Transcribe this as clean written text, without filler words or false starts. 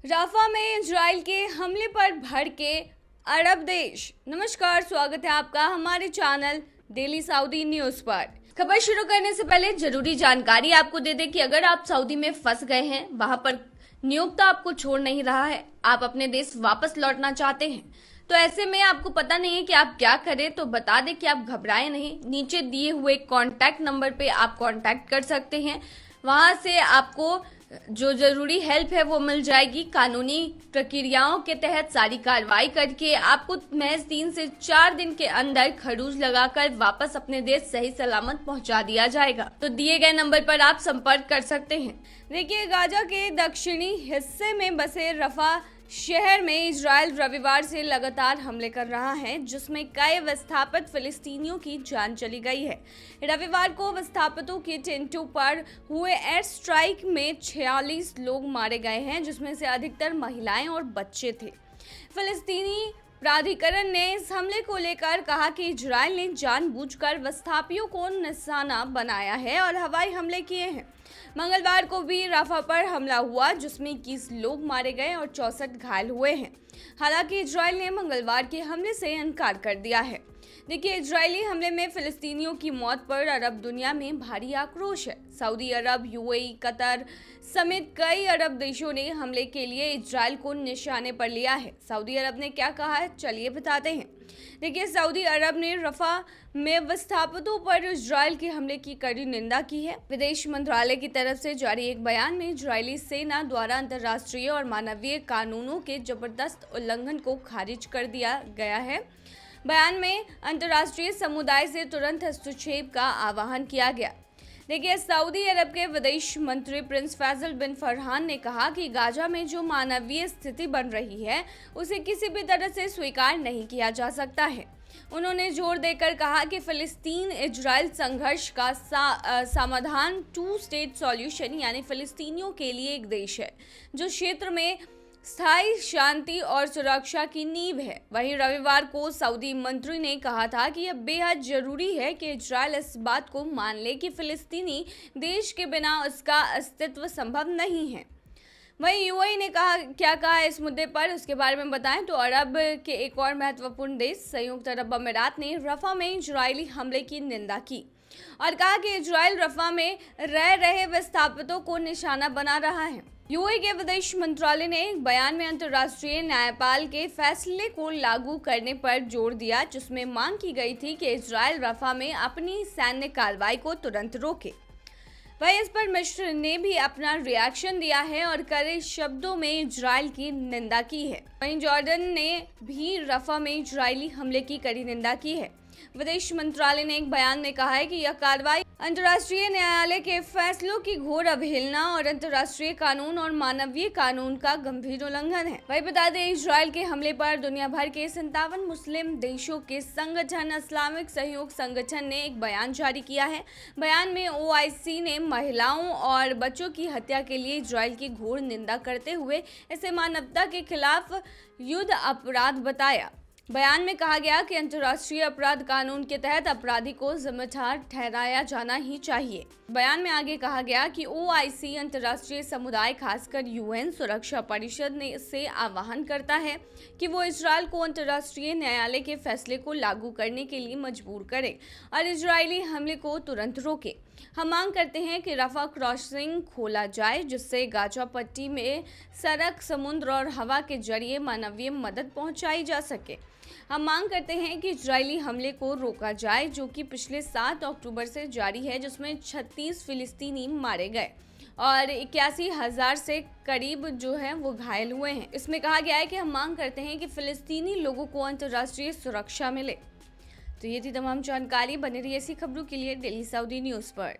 Rafa में Israel के हमले पर भड़के अरब देश। नमस्कार, स्वागत है आपका हमारे चैनल डेली सऊदी न्यूज पर। खबर शुरू करने से पहले जरूरी जानकारी आपको दे दें कि अगर आप सऊदी में फंस गए हैं, वहां पर नियोक्ता आपको छोड़ नहीं रहा है, आप अपने देश वापस लौटना चाहते हैं, तो ऐसे में आपको पता नहीं है कि आप क्या करें, तो बता दें कि आप घबराएं नहीं। नीचे दिए हुए कॉन्टैक्ट नंबर पे आप कॉन्टैक्ट कर सकते हैं। वहां से आपको जो जरूरी हेल्प है वो मिल जाएगी। कानूनी प्रक्रियाओं के तहत सारी कार्रवाई करके आपको महज 3 से 4 दिन के अंदर खरूज लगाकर वापस अपने देश सही सलामत पहुंचा दिया जाएगा। तो दिए गए नंबर पर आप संपर्क कर सकते हैं। देखिए, गाजा के दक्षिणी हिस्से में बसे रफा शहर में इजराइल रविवार से लगातार हमले कर रहा है, जिसमें कई विस्थापित फिलिस्तीनियों की जान चली गई है। रविवार को विस्थापितों के टेंटों पर हुए एयर स्ट्राइक में 46 लोग मारे गए हैं, जिसमें से अधिकतर महिलाएं और बच्चे थे। फिलिस्तीनी प्राधिकरण ने इस हमले को लेकर कहा कि इजराइल ने जानबूझकर विस्थापियों को निशाना बनाया है और हवाई हमले किए हैं। मंगलवार को भी राफा पर हमला हुआ, जिसमें 21 लोग मारे गए और 64 घायल हुए हैं। हालांकि इजराइल ने मंगलवार के हमले से इनकार कर दिया है। देखिए, इजरायली हमले में फिलिस्तीनियों की मौत पर अरब दुनिया में भारी आक्रोश है। सऊदी अरब, यूएई, कतर समेत कई अरब देशों ने हमले के लिए इजराइल को निशाने पर लिया है। सऊदी अरब ने क्या कहा है, चलिए बताते हैं। देखिए, सऊदी अरब ने रफा में विस्थापितों पर इजराइल के हमले की कड़ी निंदा की है। विदेश मंत्रालय की तरफ से जारी एक बयान में इजरायली सेना द्वारा अंतर्राष्ट्रीय और मानवीय कानूनों के जबरदस्त उल्लंघन को खारिज कर दिया गया है। बयान में अंतर्राष्ट्रीय समुदाय से तुरंत हस्तक्षेप का आह्वान किया गया। देखिए, सऊदी अरब के विदेश मंत्री प्रिंस फैसल बिन फरहान ने कहा कि गाजा में जो मानवीय स्थिति बन रही है, उसे किसी भी तरह से स्वीकार नहीं किया जा सकता है। उन्होंने जोर देकर कहा कि फिलिस्तीन इजराइल संघर्ष का समाधान 2 स्टेट सॉल्यूशन यानी फिलिस्तीनियों के लिए एक देश है जो क्षेत्र में स्थायी शांति और सुरक्षा की नींव है। वहीं रविवार को सऊदी मंत्री ने कहा था कि यह बेहद जरूरी है कि इजराइल इस बात को मान ले कि फिलिस्तीनी देश के बिना उसका अस्तित्व संभव नहीं है। वहीं यूएई ने क्या कहा इस मुद्दे पर, उसके बारे में बताएं तो अरब के एक और महत्वपूर्ण देश संयुक्त अरब अमीरात ने रफा में इजरायली हमले की निंदा की और कहा कि इजराइल रफा में रह रहे विस्थापितों को निशाना बना रहा है। यूएई के विदेश मंत्रालय ने एक बयान में अंतर्राष्ट्रीय न्यायपाल के फैसले को लागू करने पर जोर दिया, जिसमें मांग की गई थी कि इजराइल रफा में अपनी सैन्य कार्रवाई को तुरंत रोके। वहीं इस पर मिस्र ने भी अपना रिएक्शन दिया है और कड़े शब्दों में इजराइल की निंदा की है। वहीं जॉर्डन ने भी रफा में इजरायली हमले की कड़ी निंदा की है। विदेश मंत्रालय ने एक बयान में कहा है कि यह कार्रवाई अंतर्राष्ट्रीय न्यायालय के फैसलों की घोर अवहेलना और अंतर्राष्ट्रीय कानून और मानवीय कानून का गंभीर उल्लंघन है। वही बता दें, इजराइल के हमले पर दुनिया भर के 57 मुस्लिम देशों के संगठन इस्लामिक सहयोग संगठन ने एक बयान जारी किया है। बयान में ओआईसी ने महिलाओं और बच्चों की हत्या के लिए इजराइल की घोर निंदा करते हुए इसे मानवता के खिलाफ युद्ध अपराध बताया। बयान में कहा गया कि अंतर्राष्ट्रीय अपराध कानून के तहत अपराधी को जिम्मेदार ठहराया जाना ही चाहिए। बयान में आगे कहा गया कि ओआईसी अंतर्राष्ट्रीय समुदाय, खासकर यूएन सुरक्षा परिषद ने से आह्वान करता है कि वो इजराइल को अंतर्राष्ट्रीय न्यायालय के फैसले को लागू करने के लिए मजबूर करे और इजरायली हमले को तुरंत रोके। हम मांग करते हैं कि रफा क्रॉसिंग खोला जाए, जिससे गाजा पट्टी में सड़क, समुद्र और हवा के जरिए मानवीय मदद पहुंचाई जा सके। हम मांग करते हैं कि इजरायली हमले को रोका जाए, जो कि पिछले 7 अक्टूबर से जारी है, जिसमें 36 फिलिस्तीनी मारे गए और 81,000 से करीब जो है वो घायल हुए हैं। इसमें कहा गया है कि हम मांग करते हैं कि फिलिस्तीनी लोगों को अंतर्राष्ट्रीय सुरक्षा मिले। तो ये थी तमाम जानकारी। बने रही ऐसी खबरों के लिए डेली सऊदी न्यूज़ पर।